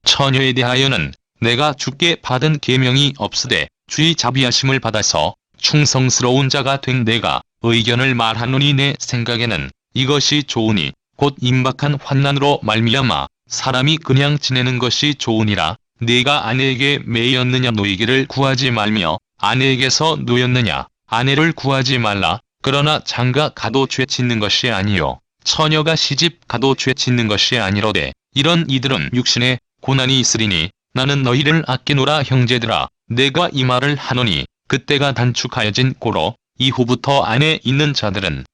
처녀에 대하여는 내가 주께 받은 계명이 없으되 주의 자비하심을 받아서 충성스러운 자가 된 내가 의견을 말하노니 내 생각에는 이것이 좋으니 곧 임박한 환난으로 말미암아 사람이 그냥 지내는 것이 좋으니라. 네가 아내에게 매였느냐 노이기를 구하지 말며 아내에게서 노였느냐 아내를 구하지 말라. 그러나 장가 가도 죄 짓는 것이 아니요 처녀가 시집 가도 죄 짓는 것이 아니로되 이런 이들은 육신에 고난이 있으리니 나는 너희를 아끼노라. 형제들아 내가 이 말을 하노니 그때가 단축하여진 고로 이후부터 안에 있는 자들은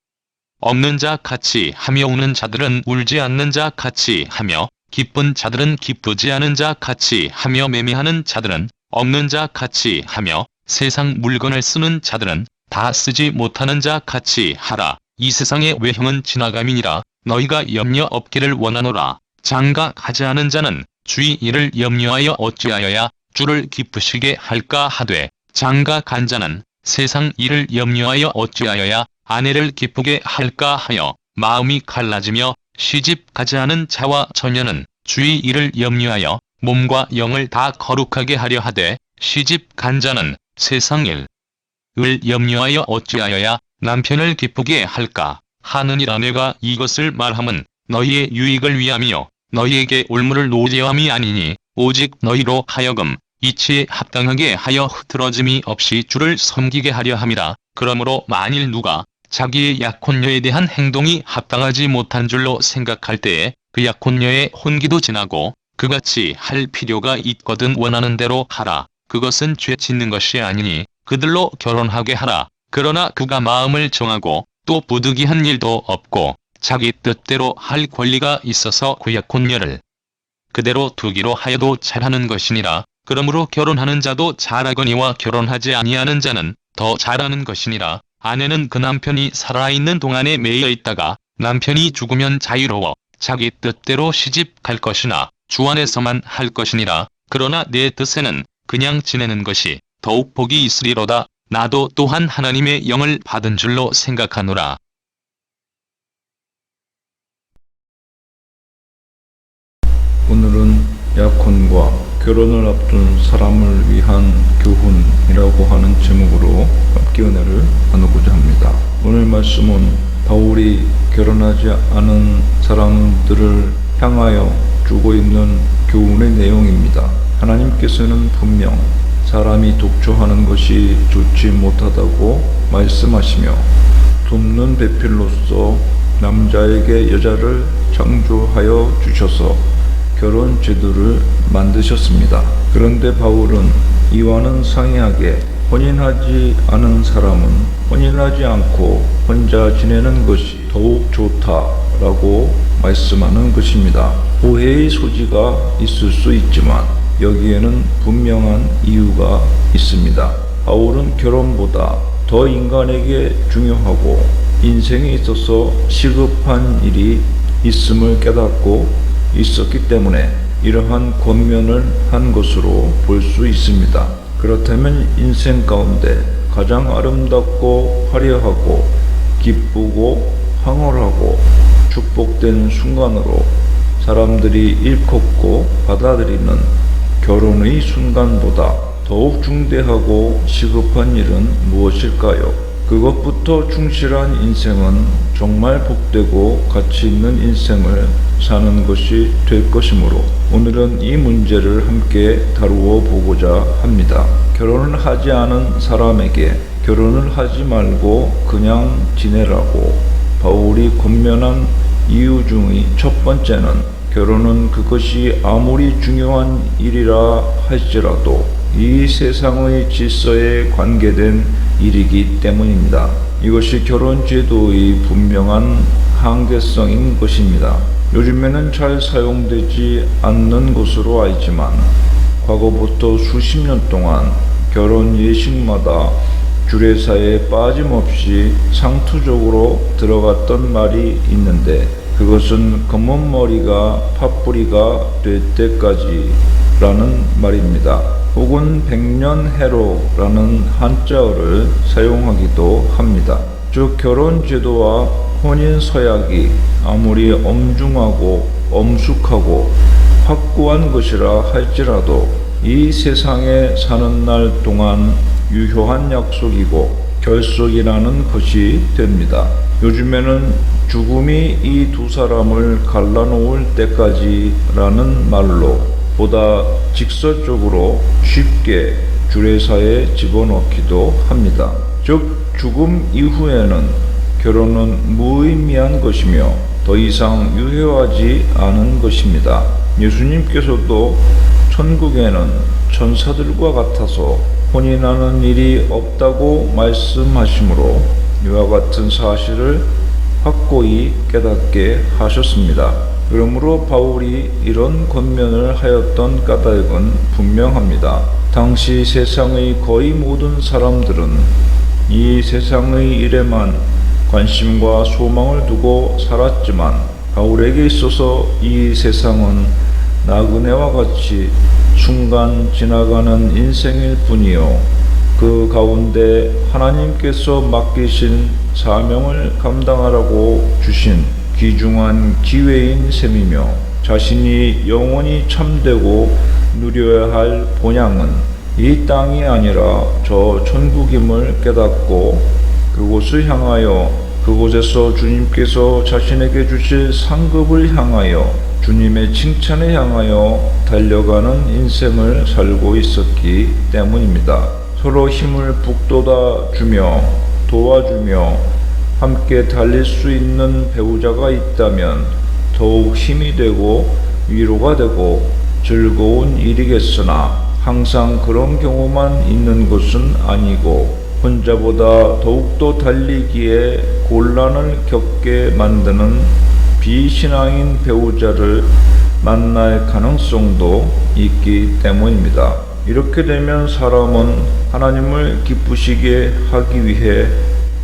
없는 자 같이 하며 우는 자들은 울지 않는 자 같이 하며 기쁜 자들은 기쁘지 않은 자 같이 하며 매매하는 자들은 없는 자 같이 하며 세상 물건을 쓰는 자들은 다 쓰지 못하는 자 같이 하라. 이 세상의 외형은 지나감이니라. 너희가 염려 없기를 원하노라. 장가 가지 않은 자는 주의 일을 염려하여 어찌하여야 주를 기쁘시게 할까 하되 장가 간 자는 세상 일을 염려하여 어찌하여야 아내를 기쁘게 할까 하여 마음이 갈라지며 시집 가지 않은 자와 처녀는 주의 일을 염려하여 몸과 영을 다 거룩하게 하려 하되 시집 간 자는 세상 일을 염려하여 어찌하여야 남편을 기쁘게 할까 하느니라. 내가 이것을 말함은 너희의 유익을 위함이요 너희에게 올무를 놓으려 함이 아니니 오직 너희로 하여금 이치에 합당하게 하여 흐트러짐이 없이 주를 섬기게 하려 함이라. 그러므로 만일 누가 자기의 약혼녀에 대한 행동이 합당하지 못한 줄로 생각할 때에 그 약혼녀의 혼기도 지나고 그같이 할 필요가 있거든 원하는 대로 하라. 그것은 죄 짓는 것이 아니니 그들로 결혼하게 하라. 그러나 그가 마음을 정하고 또 부득이한 일도 없고 자기 뜻대로 할 권리가 있어서 그 약혼녀를 그대로 두기로 하여도 잘하는 것이니라. 그러므로 결혼하는 자도 잘하거니와 결혼하지 아니하는 자는 더 잘하는 것이니라. 아내는 그 남편이 살아있는 동안에 매여 있다가 남편이 죽으면 자유로워 자기 뜻대로 시집 갈 것이나 주 안에서만 할 것이니라. 그러나 내 뜻에는 그냥 지내는 것이 더욱 복이 있으리로다. 나도 또한 하나님의 영을 받은 줄로 생각하노라. 오늘은 약혼과 결혼을 앞둔 사람을 위한 교훈이라고 하는 제목으로 함께 은혜를 나누고자 합니다. 오늘 말씀은 바울이 결혼하지 않은 사람들을 향하여 주고 있는 교훈의 내용입니다. 하나님께서는 분명 사람이 독초하는 것이 좋지 못하다고 말씀하시며 돕는 배필로서 남자에게 여자를 창조하여 주셔서 결혼 제도를 만드셨습니다. 그런데 바울은 이와는 상이하게 혼인하지 않은 사람은 혼인하지 않고 혼자 지내는 것이 더욱 좋다라고 말씀하는 것입니다. 오해의 소지가 있을 수 있지만 여기에는 분명한 이유가 있습니다. 바울은 결혼보다 더 인간에게 중요하고 인생에 있어서 시급한 일이 있음을 깨닫고 있었기 때문에 이러한 권면을 한 것으로 볼 수 있습니다. 그렇다면 인생 가운데 가장 아름답고 화려하고 기쁘고 황홀하고 축복된 순간으로 사람들이 일컫고 받아들이는 결혼의 순간보다 더욱 중대하고 시급한 일은 무엇일까요? 그것부터 충실한 인생은 정말 복되고 가치 있는 인생을 사는 것이 될 것이므로 오늘은 이 문제를 함께 다루어 보고자 합니다. 결혼을 하지 않은 사람에게 결혼을 하지 말고 그냥 지내라고 바울이 권면한 이유 중의 첫 번째는 결혼은 그것이 아무리 중요한 일이라 할지라도 이 세상의 질서에 관계된 일이기 때문입니다. 이것이 결혼 제도의 분명한 한계성인 것입니다. 요즘에는 잘 사용되지 않는 것으로 알지만 과거부터 수십 년 동안 결혼 예식마다 주례사에 빠짐없이 상투적으로 들어갔던 말이 있는데 그것은 검은 머리가 팥뿌리가 될 때까지 라는 말입니다. 혹은 백년해로라는 한자어를 사용하기도 합니다. 즉 결혼 제도와 혼인 서약이 아무리 엄중하고 엄숙하고 확고한 것이라 할지라도 이 세상에 사는 날 동안 유효한 약속이고 결속이라는 것이 됩니다. 요즘에는 죽음이 이 두 사람을 갈라놓을 때까지라는 말로 보다 직설적으로 쉽게 주례사에 집어넣기도 합니다. 즉 죽음 이후에는 결혼은 무의미한 것이며 더 이상 유효하지 않은 것입니다. 예수님께서도 천국에는 천사들과 같아서 혼인하는 일이 없다고 말씀하시므로 이와 같은 사실을 확고히 깨닫게 하셨습니다. 그러므로 바울이 이런 권면을 하였던 까닭은 분명합니다. 당시 세상의 거의 모든 사람들은 이 세상의 일에만 관심과 소망을 두고 살았지만 바울에게 있어서 이 세상은 나그네와 같이 순간 지나가는 인생일 뿐이요 그 가운데 하나님께서 맡기신 사명을 감당하라고 주신 귀중한 기회인 셈이며 자신이 영원히 참되고 누려야 할 본향은 이 땅이 아니라 저 천국임을 깨닫고 그곳을 향하여 그곳에서 주님께서 자신에게 주실 상급을 향하여 주님의 칭찬을 향하여 달려가는 인생을 살고 있었기 때문입니다. 서로 힘을 북돋아 주며 도와주며 함께 달릴 수 있는 배우자가 있다면 더욱 힘이 되고 위로가 되고 즐거운 일이겠으나 항상 그런 경우만 있는 것은 아니고 혼자보다 더욱더 달리기에 곤란을 겪게 만드는 비신앙인 배우자를 만날 가능성도 있기 때문입니다. 이렇게 되면 사람은 하나님을 기쁘시게 하기 위해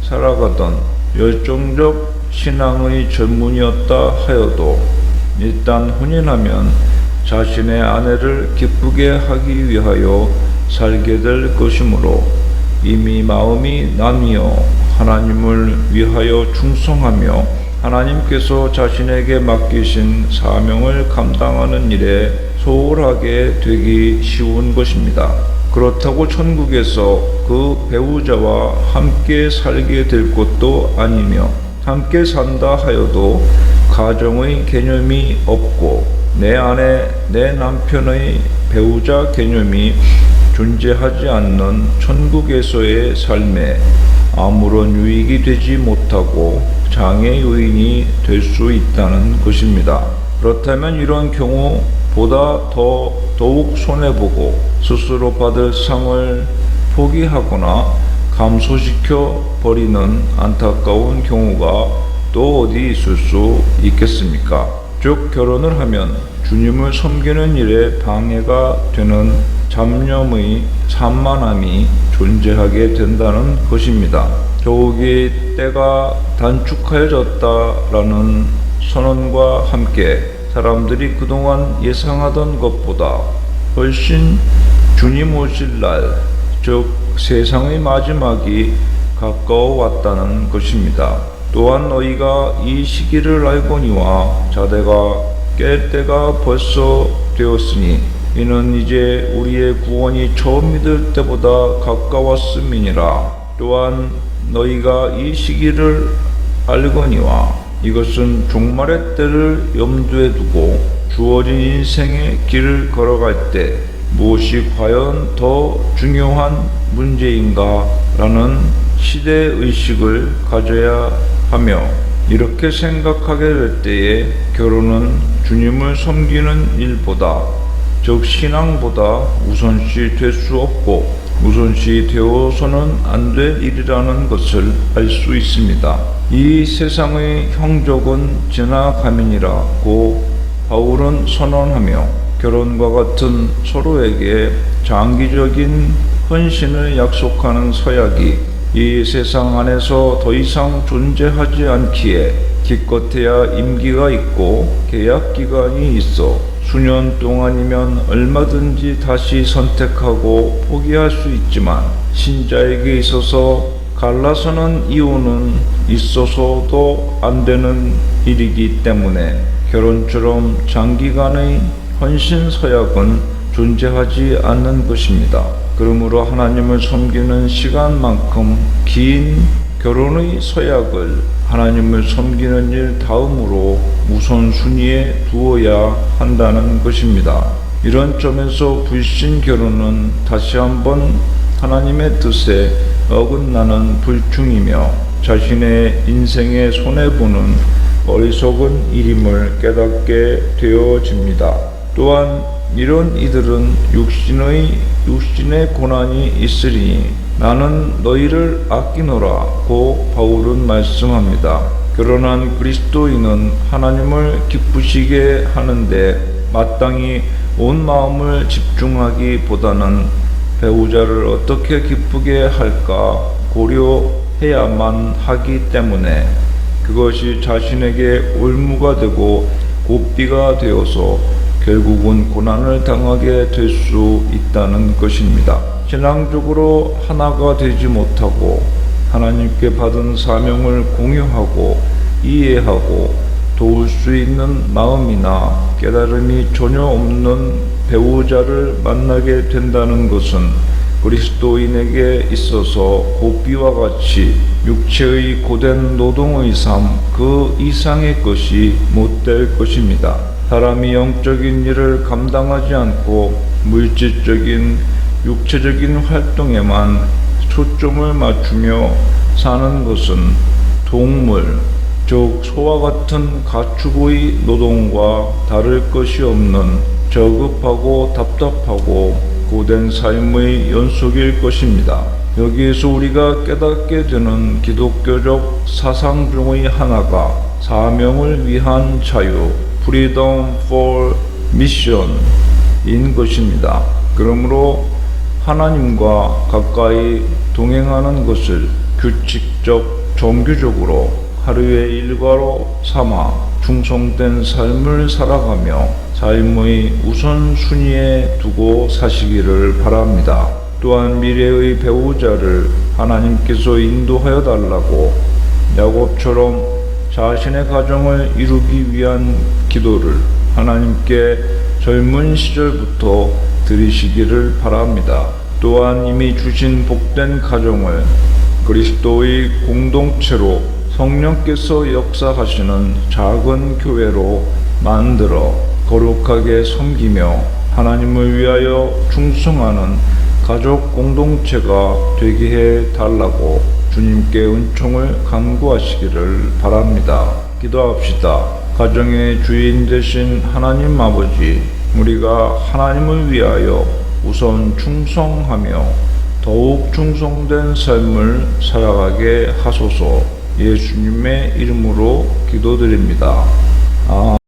살아가던 열정적 신앙의 젊은이였다 하여도 일단 혼인하면 자신의 아내를 기쁘게 하기 위하여 살게 될 것이므로 이미 마음이 나뉘어 하나님을 위하여 충성하며 하나님께서 자신에게 맡기신 사명을 감당하는 일에 소홀하게 되기 쉬운 것입니다. 그렇다고 천국에서 그 배우자와 함께 살게 될 것도 아니며 함께 산다 하여도 가정의 개념이 없고 내 아내, 내 남편의 배우자 개념이 존재하지 않는 천국에서의 삶에 아무런 유익이 되지 못하고 장애 요인이 될 수 있다는 것입니다. 그렇다면 이런 경우 보다 더욱 손해보고 스스로 받을 상을 포기하거나 감소시켜 버리는 안타까운 경우가 또 어디 있을 수 있겠습니까? 즉 결혼을 하면 주님을 섬기는 일에 방해가 되는 잡념의 산만함이 존재하게 된다는 것입니다. 더욱이 때가 단축하여졌다라는 선언과 함께 사람들이 그동안 예상하던 것보다 훨씬 주님 오실 날, 즉 세상의 마지막이 가까워 왔다는 것입니다. 또한 너희가 이 시기를 알거니와 자대가 깰 때가 벌써 되었으니 이는 이제 우리의 구원이 처음 믿을 때보다 가까웠음이니라. 또한 너희가 이 시기를 알거니와 이것은 종말의 때를 염두에 두고 주어진 인생의 길을 걸어갈 때 무엇이 과연 더 중요한 문제인가 라는 시대의식을 가져야 하며 이렇게 생각하게 될 때에 결혼은 주님을 섬기는 일보다 즉 신앙보다 우선시 될 수 없고 우선시 되어서는 안 될 일이라는 것을 알 수 있습니다. 이 세상의 형적은 지나감이니라고 바울은 선언하며 결혼과 같은 서로에게 장기적인 헌신을 약속하는 서약이 이 세상 안에서 더 이상 존재하지 않기에 기껏해야 임기가 있고 계약 기간이 있어 수년 동안이면 얼마든지 다시 선택하고 포기할 수 있지만 신자에게 있어서 갈라서는 이혼은 있어서도 안 되는 일이기 때문에 결혼처럼 장기간의 헌신 서약은 존재하지 않는 것입니다. 그러므로 하나님을 섬기는 시간만큼 긴 결혼의 서약을 하나님을 섬기는 일 다음으로 우선순위에 두어야 한다는 것입니다. 이런 점에서 불신 결혼은 다시 한번 하나님의 뜻에 어긋나는 불충이며 자신의 인생에 손해보는 어리석은 일임을 깨닫게 되어집니다. 또한 이런 이들은 육신의 고난이 있으리니 나는 너희를 아끼노라고 바울은 말씀합니다. 결혼한 그리스도인은 하나님을 기쁘시게 하는데 마땅히 온 마음을 집중하기보다는 배우자를 어떻게 기쁘게 할까 고려해야만 하기 때문에 그것이 자신에게 올무가 되고 고삐가 되어서 결국은 고난을 당하게 될 수 있다는 것입니다. 신앙적으로 하나가 되지 못하고 하나님께 받은 사명을 공유하고 이해하고 도울 수 있는 마음이나 깨달음이 전혀 없는 배우자를 만나게 된다는 것은 그리스도인에게 있어서 고삐와 같이 육체의 고된 노동의 삶 그 이상의 것이 못 될 것입니다. 사람이 영적인 일을 감당하지 않고 물질적인 육체적인 활동에만 초점을 맞추며 사는 것은 동물, 즉 소와 같은 가축의 노동과 다를 것이 없는 저급하고 답답하고 고된 삶의 연속일 것입니다. 여기에서 우리가 깨닫게 되는 기독교적 사상 중의 하나가 사명을 위한 자유, Freedom for Mission 인 것입니다. 그러므로 하나님과 가까이 동행하는 것을 규칙적, 정규적으로 하루의 일과로 삼아 충성된 삶을 살아가며 삶의 우선순위에 두고 사시기를 바랍니다. 또한 미래의 배우자를 하나님께서 인도하여 달라고 야곱처럼 자신의 가정을 이루기 위한 기도를 하나님께 젊은 시절부터 드리시기를 바랍니다. 또한 이미 주신 복된 가정을 그리스도의 공동체로 성령께서 역사하시는 작은 교회로 만들어 거룩하게 섬기며 하나님을 위하여 충성하는 가족 공동체가 되게 해 달라고 주님께 은총을 간구하시기를 바랍니다. 기도합시다. 가정의 주인 되신 하나님 아버지, 우리가 하나님을 위하여 우선 충성하며 더욱 충성된 삶을 살아가게 하소서. 예수님의 이름으로 기도드립니다. 아멘.